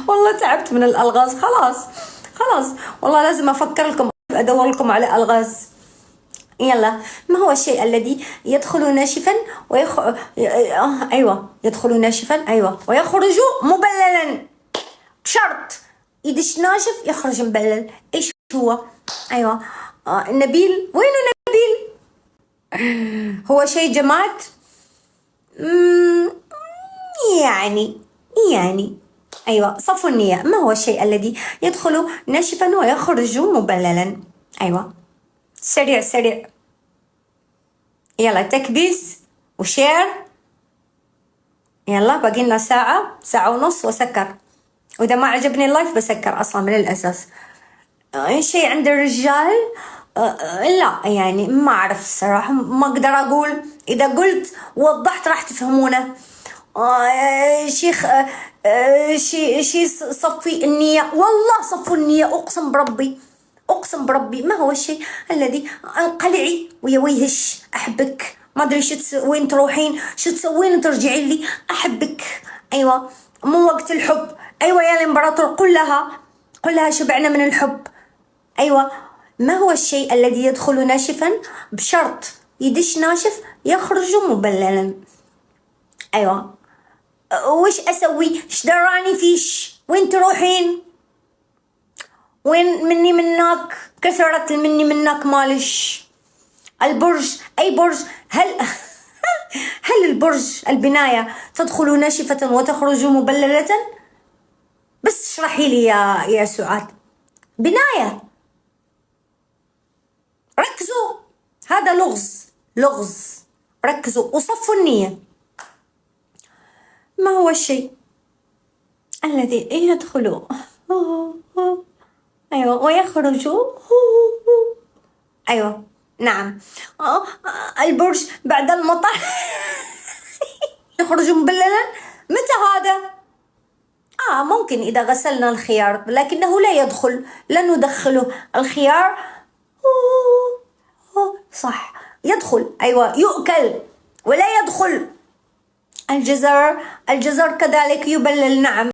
والله تعبت من الألغاز، خلاص خلاص. والله لازم أفكر لكم، أدور لكم على ألغاز. يلا. ما هو الشيء الذي يدخل ناشفا أيوة، يدخل ناشفا، أيوة، ويخرج مبللا. بشرط يدش ناشف يخرج مبلل. إيش هو؟ أيوة. نبيل. وينه نبيل؟ هو شيء جماد؟ مم، يعني أيوة، صفوا النية. ما هو الشيء الذي يدخل ناشفا ويخرج مبللا؟ أيوة، سريع سريع. يلا، تكبيس وشير. يلا، باقي لنا ساعة، ساعة ونص وسكر. وإذا ما عجبني اللايف بسكر أصلا من الأساس. شيء عند الرجال. لا يعني ما أعرف الصراحة، ما أقدر أقول. إذا قلت وضحت راح تفهمونه. شيخ. شي صفي النية، والله صفوا النية، أقسم بربي. أقسم بربي. ما هو الشيء الذي انقلعي ويا ويهش أحبك، ما أدري وين تروحين، شو تسوين وترجعين لي أحبك. أيوة، مو وقت الحب. أيوة يا الإمبراطور، قل لها شبعنا من الحب. أيوة. ما هو الشيء الذي يدخل ناشفا بشرط يدش ناشف يخرج مبللا؟ أيوة. وش أسوي؟ إيش دراني فيش؟ وين تروحين؟ وين مني منك؟ كثرت المني منك مالش. البرج. أي برج؟ هل البرج البناية تدخل ناشفة وتخرج مبللة؟ بس اشرحي لي يا سعاد. بناية. ركزوا، هذا لغز لغز. ركزوا وصفوا النية. ما هو الشيء الذي يدخل أيوة ويخرج أيوة، نعم. البرج بعد المطر يخرج مبللا. متى هذا؟ ممكن إذا غسلنا الخيار، لكنه لا يدخل، لا ندخله الخيار. صح، يدخل. أيوة، يؤكل ولا يدخل. الجزر. الجزر كذلك يبلل، نعم.